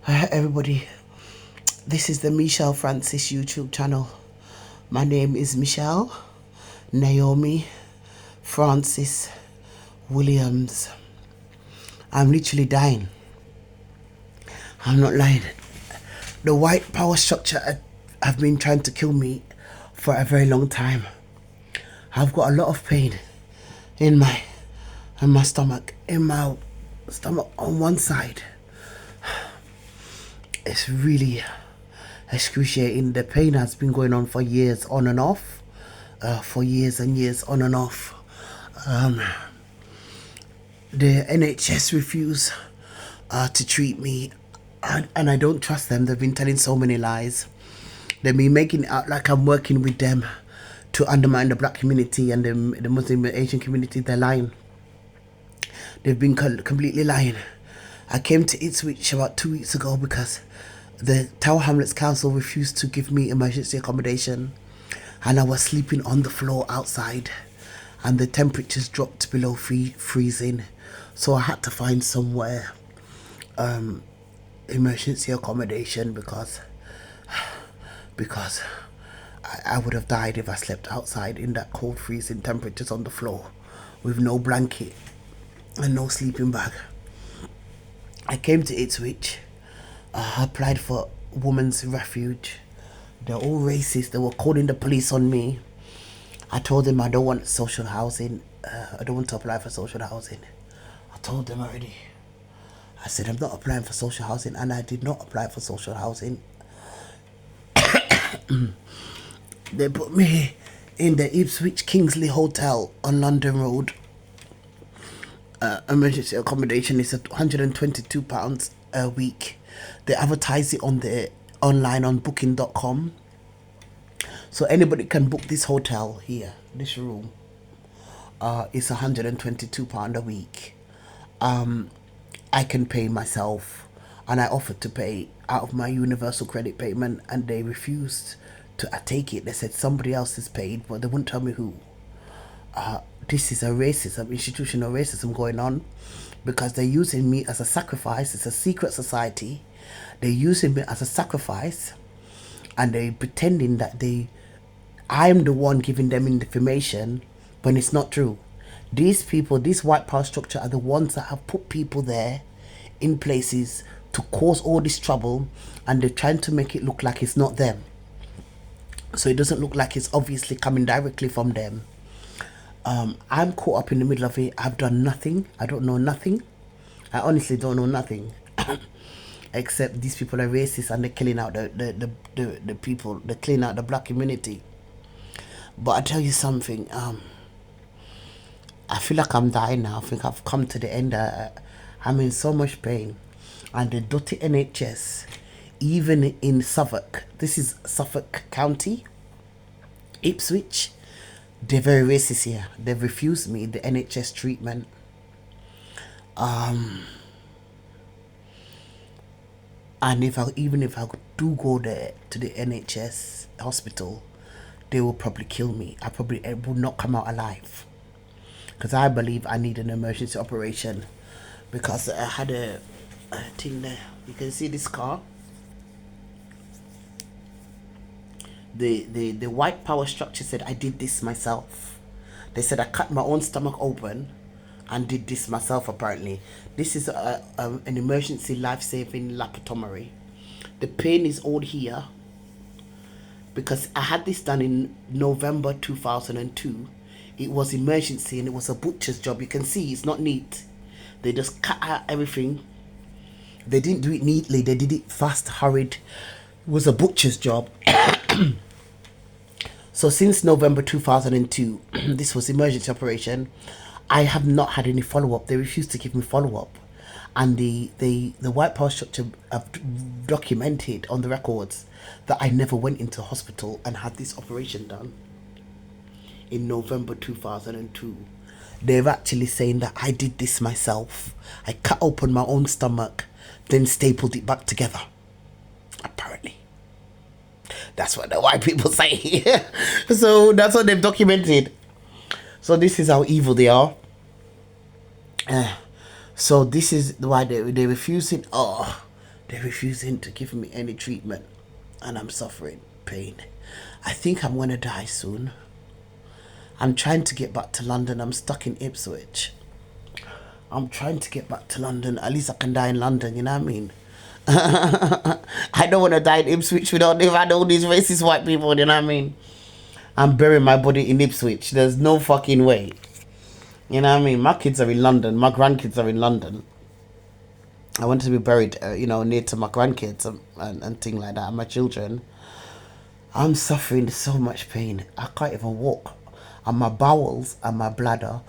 Hi everybody, this is the Michelle Francis YouTube channel. My name is Michelle Naomi Francis Williams. I'm literally dying. I'm not lying. The white power structure have been trying to kill me for a very long time. I've got a lot of pain in my stomach, on one side. It's really excruciating. The pain has been going on for years, on and off, for years and years, on and off. The NHS refuse to treat me, and I don't trust them. They've been telling so many lies. They've been making it out like I'm working with them to undermine the black community and the Muslim Asian community. They're lying. They've been completely lying. I came to IPSWICH about 2 weeks ago because the Tower Hamlets Council refused to give me emergency accommodation, and I was sleeping on the floor outside, and the temperatures dropped below freezing, so I had to find somewhere emergency accommodation because I would have died if I slept outside in that cold freezing temperatures on the floor with no blanket and no sleeping bag. I came to IPSWICH. I applied for women's refuge. They're all racist. They were calling the police on me. I told them I don't want social housing. I don't want to apply for social housing. I told them already. I said I'm not applying for social housing, and I did not apply for social housing. They put me in the IPSWICH Kingsley Hotel on London Road. Emergency accommodation is at £122 a week. They advertise it on the online on booking.com, so anybody can book this hotel here. This room is £122 a week. I can pay myself, and I offered to pay out of my universal credit payment, and they refused to take it. They said somebody else is paid, but they wouldn't tell me who. This is a racism, institutional racism going on, because they're using me as a sacrifice. It's a secret society. They're using me as a sacrifice, and they're pretending that I'm the one giving them information when it's not true. These people, this white power structure, are the ones that have put people there in places to cause all this trouble, and they're trying to make it look like it's not them. So it doesn't look like it's obviously coming directly from them. I'm caught up in the middle of it. I've done nothing. I don't know nothing. I honestly don't know nothing. Except these people are racist, and they're killing out the people. They're cleaning out the black community. But I tell you something. I feel like I'm dying now. I think I've come to the end. I'm in so much pain. And the dirty NHS, even in Suffolk, this is Suffolk County, IPSWICH, they're very racist here. They've refused me the NHS treatment. And even if I do go there to the NHS hospital, they will probably kill me. I will not come out alive, because I believe I need an emergency operation, because I had a thing there. You can see this car. The white power structure said I did this myself. They said I cut my own stomach open and did this myself. Apparently this is an emergency life-saving Laptomory. The pain is all here because I had this done in November 2002. It was emergency, and it was a butcher's job. You can see it's not neat. They just cut out everything. They didn't do it neatly. They did it fast, hurried. It was a butcher's job. So since November 2002, this was emergency operation. I have not had any follow-up. They refused to give me follow-up, and the white power structure have documented on the records that I never went into hospital and had this operation done in November 2002. They're actually saying that I did this myself. I cut open my own stomach, then stapled it back together. Apparently. That's what the white people say. So that's what they've documented. So this is how evil they are. So this is why they refuse it. Oh, They're refusing to give me any treatment, and I'm suffering pain. I think I'm gonna die soon. I'm trying to get back to London. I'm stuck in Ipswich. I'm trying to get back to London. At least I can die in London, you know what I mean? I don't want to die in Ipswich without if I had all these racist white people, you know what I mean? I'm burying my body in Ipswich. There's no fucking way. You know what I mean? My kids are in London. My grandkids are in London. I want to be buried, near to my grandkids and things like that, and my children. I'm suffering so much pain. I can't even walk. And my bowels and my bladder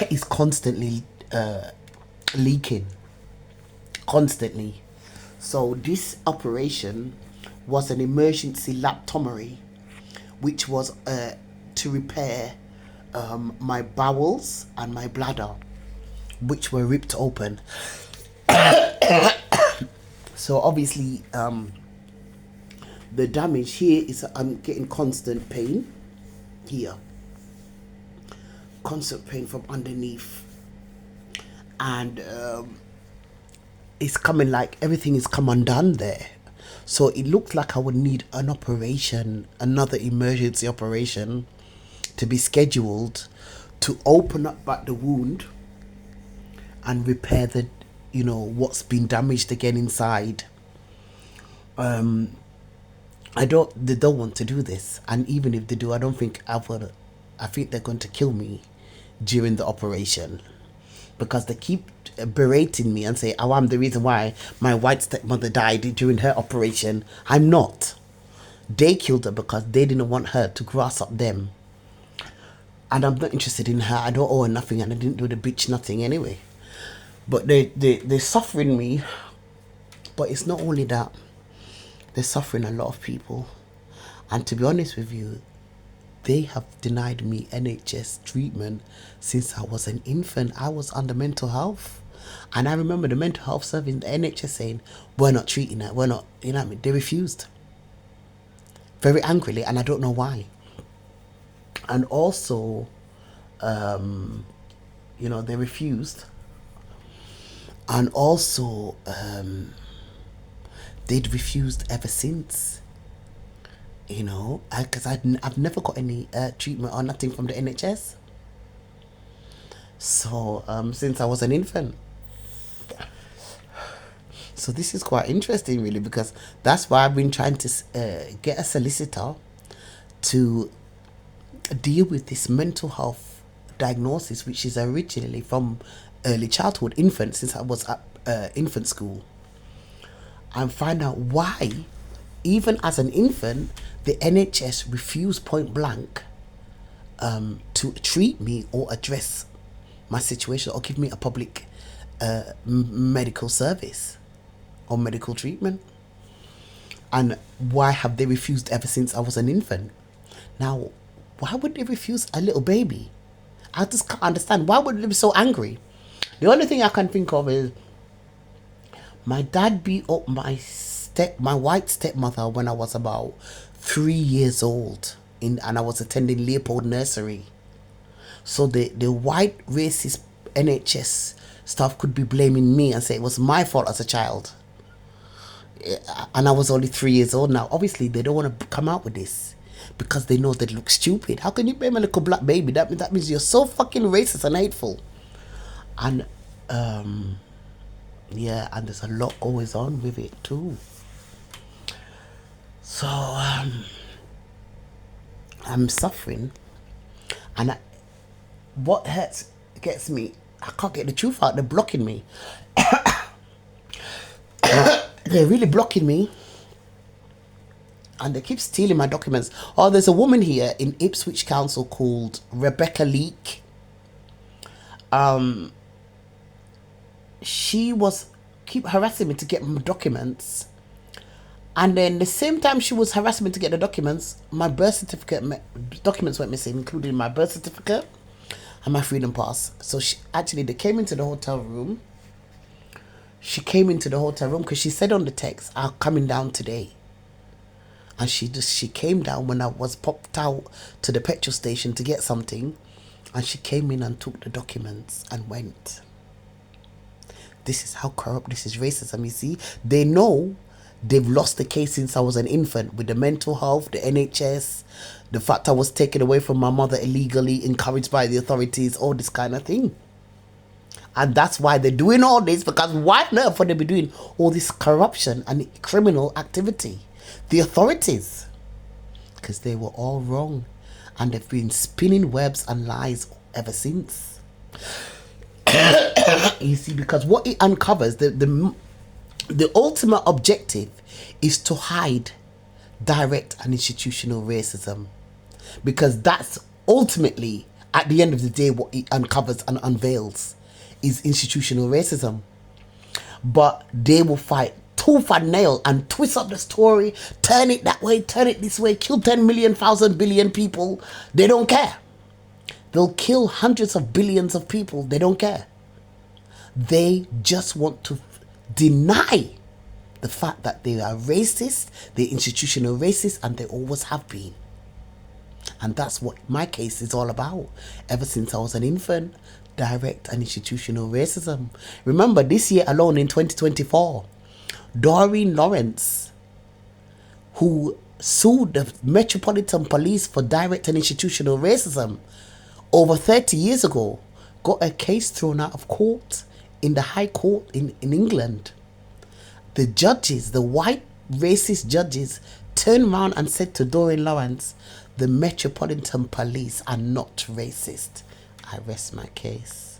is constantly leaking. Constantly. So this operation was an emergency laptomory, which was to repair my bowels and my bladder, which were ripped open. So obviously the damage here is I'm getting constant pain here, constant pain from underneath, and it's coming like everything is come undone there. So it looks like I would need an operation, another emergency operation to be scheduled to open up back the wound and repair the what's been damaged again inside. They don't want to do this, and even if they do, I don't think I think they're going to kill me during the operation, because they keep berating me and say, oh, I'm the reason why my white stepmother died during her operation. I'm not. They killed her because they didn't want her to grass up them, and I'm not interested in her. I don't owe her nothing, and I didn't do the bitch nothing anyway. But they're suffering me. But it's not only that. They're suffering a lot of people. And to be honest with you, they have denied me NHS treatment since I was an infant. I was under mental health. And I remember the mental health service, the NHS saying, we're not treating her. We're not, you know what I mean? They refused. Very angrily, and I don't know why. And also, they refused. And also, they'd refused ever since. Because I've never got any treatment or nothing from the NHS. So, since I was an infant. So this is quite interesting, really, because that's why I've been trying to get a solicitor to deal with this mental health diagnosis, which is originally from early childhood, infant, since I was at infant school, and find out why, even as an infant, the NHS refused point blank to treat me or address my situation or give me a public medical service or medical treatment. And why have they refused ever since I was an infant? Now, why would they refuse a little baby? I just can't understand. Why would they be so angry? The only thing I can think of is my dad beat up my white stepmother when I was about 3 years old, and I was attending Leopold Nursery. So the white racist NHS staff could be blaming me and say it was my fault as a child. And I was only 3 years old now. Obviously, they don't want to come out with this because they know they look stupid. How can you blame a little black baby? That means you're so fucking racist and hateful. And and there's a lot goes on with it too. So I'm suffering, and what gets me, I can't get the truth out. They're blocking me. They're really blocking me, and they keep stealing my documents. Oh, there's a woman here in Ipswich Council called Rebecca Leak. She was keep harassing me to get my documents, and then the same time she was harassing me to get the documents, my birth certificate documents went missing, including my birth certificate and my freedom pass. So they came into the hotel room. She came into the hotel room because she said on the text, "I'm coming down today." And she came down when I was popped out to the petrol station to get something, and she came in and took the documents and went. This is how corrupt, this is racism, you see. They know they've lost the case since I was an infant, with the mental health, the NHS, the fact I was taken away from my mother illegally, encouraged by the authorities, all this kind of thing. And that's why they're doing all this, because why on earth would they be doing all this corruption and criminal activity? The authorities. Because they were all wrong. And they've been spinning webs and lies ever since. You see, because what it uncovers, the ultimate objective is to hide direct and institutional racism, because that's ultimately, at the end of the day, what it uncovers and unveils is institutional racism. But they will fight tooth and nail and twist up the story, turn it that way, turn it this way, kill 10 million, 1,000 billion people. They don't care. They'll kill hundreds of billions of people. They don't care. They just want to deny the fact that they are racist, they're institutional racist, and they always have been. And that's what my case is all about. Ever since I was an infant, direct and institutional racism. Remember, this year alone in 2024, Doreen Lawrence, who sued the Metropolitan Police for direct and institutional racism over 30 years ago, got a case thrown out of court in the High Court in England. The judges, the white racist judges, turned around and said to Doreen Lawrence, the Metropolitan Police are not racist. I rest my case.